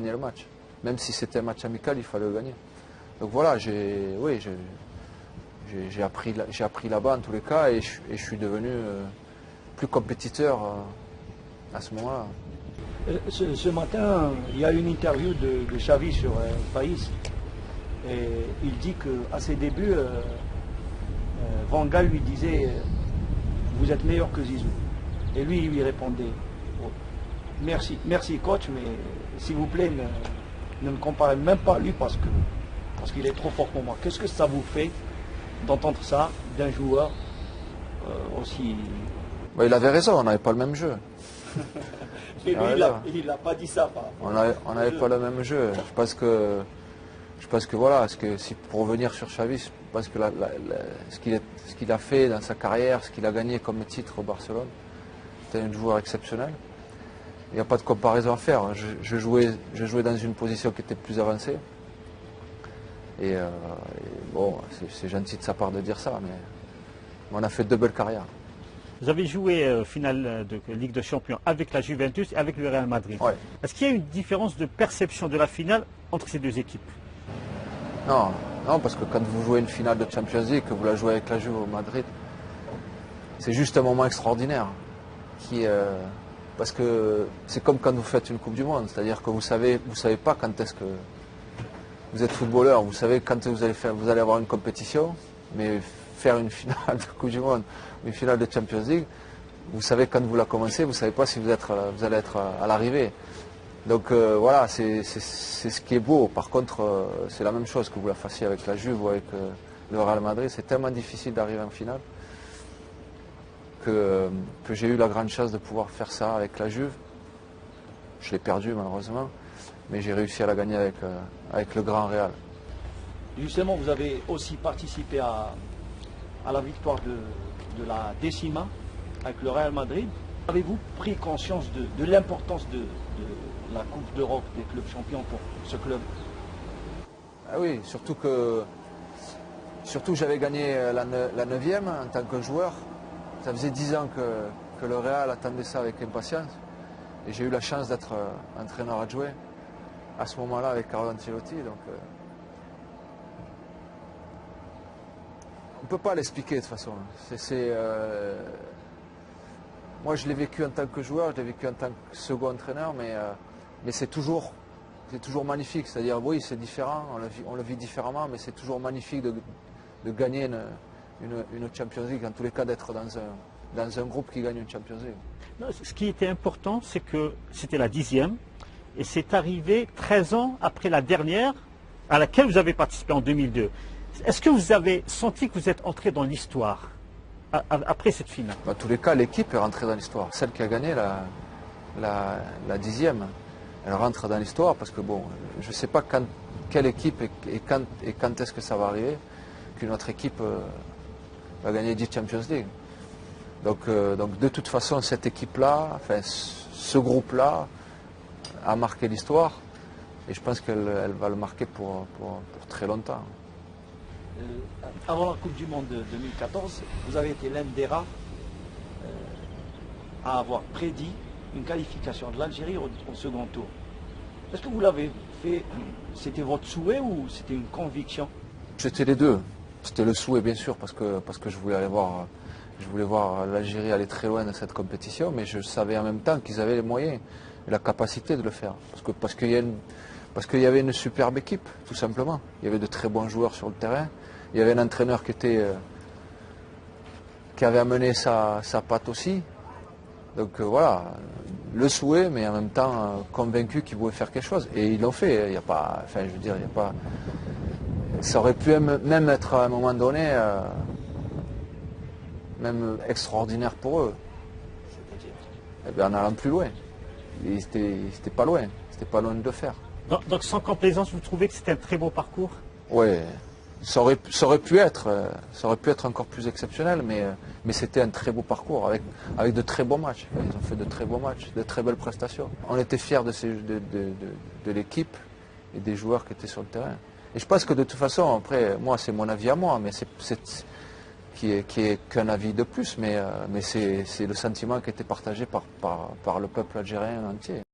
gagner le match. Même si c'était un match amical, il fallait le gagner. Donc voilà, j'ai appris là-bas en tous les cas et je suis devenu plus compétiteur à ce moment-là. Ce matin, il y a une interview de Xavi sur País et il dit qu'à ses débuts, Van Gaal lui disait vous êtes meilleur que Zizou. Et lui, il lui répondait oh, merci coach, mais s'il vous plaît, ne me comparez même pas à lui parce qu'il est trop fort pour moi. Qu'est-ce que ça vous fait d'entendre ça d'un joueur aussi... Il avait raison, on n'avait pas le même jeu. Et lui, il n'a pas dit ça. On n'avait pas le même jeu. Je pense que voilà, pour revenir sur Xavi, je pense que ce qu'il a fait dans sa carrière, ce qu'il a gagné comme titre au Barcelone, c'était un joueur exceptionnel. Il n'y a pas de comparaison à faire. Je jouais dans une position qui était plus avancée. Et bon, c'est gentil de sa part de dire ça, mais on a fait deux belles carrières. Vous avez joué finale de Ligue des Champions avec la Juventus et avec le Real Madrid. Ouais. Est-ce qu'il y a une différence de perception de la finale entre ces deux équipes? Non, parce que quand vous jouez une finale de Champions League, que vous la jouez avec la Juve au Madrid, c'est juste un moment extraordinaire. Parce que c'est comme quand vous faites une Coupe du Monde, c'est-à-dire que vous savez pas quand est-ce que vous êtes footballeur, vous savez quand vous allez avoir une compétition, mais faire une finale de Coupe du Monde, une finale de Champions League, vous savez quand vous la commencez, vous ne savez pas si vous allez être à l'arrivée. Donc voilà, c'est ce qui est beau. Par contre, c'est la même chose que vous la fassiez avec la Juve ou avec le Real Madrid. C'est tellement difficile d'arriver en finale que j'ai eu la grande chance de pouvoir faire ça avec la Juve. Je l'ai perdu malheureusement, mais j'ai réussi à la gagner avec le Grand Real. Justement, vous avez aussi participé à la victoire de la Décima avec le Real Madrid. Avez-vous pris conscience de l'importance de la Coupe d'Europe des clubs champions pour ce club? Ah oui, surtout que j'avais gagné la 9e en tant que joueur. Ça faisait 10 ans que le Real attendait ça avec impatience. Et j'ai eu la chance d'être entraîneur adjoint à ce moment-là avec Carlo Ancelotti. Donc, on ne peut pas l'expliquer de toute façon. Moi, je l'ai vécu en tant que joueur, je l'ai vécu en tant que second entraîneur, mais c'est toujours magnifique. C'est-à-dire, oui, c'est différent, on le vit différemment, mais c'est toujours magnifique de gagner une Champions League, en tous les cas d'être dans un groupe qui gagne une Champions League. Non, ce qui était important, c'est que c'était la 10e, et c'est arrivé 13 ans après la dernière, à laquelle vous avez participé en 2002. Est-ce que vous avez senti que vous êtes entré dans l'histoire après cette finale? En tous les cas, l'équipe est rentrée dans l'histoire. Celle qui a gagné la 10e, elle rentre dans l'histoire parce que bon, je ne sais pas quelle équipe et quand est-ce que ça va arriver qu'une autre équipe va gagner 10 Champions League. Donc de toute façon, cette équipe-là, enfin ce groupe-là a marqué l'histoire et je pense qu'elle va le marquer pour très longtemps. Avant la Coupe du Monde de 2014, vous avez été l'un des rares à avoir prédit une qualification de l'Algérie au second tour. Est-ce que vous l'avez fait, c'était votre souhait ou c'était une conviction? C'était les deux. C'était le souhait bien sûr parce que je voulais voir l'Algérie aller très loin dans cette compétition, mais je savais en même temps qu'ils avaient les moyens et la capacité de le faire. Parce qu'il y avait une superbe équipe, tout simplement. Il y avait de très bons joueurs sur le terrain. Il y avait un entraîneur qui avait amené sa patte aussi. Donc voilà, le souhait, mais en même temps convaincu qu'ils pouvaient faire quelque chose. Et ils l'ont fait. Il y a pas, enfin, je veux dire, il y a pas. Ça aurait pu même être à un moment donné, même extraordinaire pour eux. Eh bien, en allant plus loin. C'était pas loin. C'était pas loin de le faire. Donc sans complaisance, vous trouvez que c'était un très beau parcours? Oui. Ça aurait pu être encore plus exceptionnel, mais c'était un très beau parcours avec de très bons matchs. Ils ont fait de très beaux matchs, de très belles prestations. On était fiers de l'équipe et des joueurs qui étaient sur le terrain. Et je pense que de toute façon, après, moi c'est mon avis à moi, mais qui est qu'un avis de plus, mais c'est le sentiment qui était partagé par le peuple algérien entier.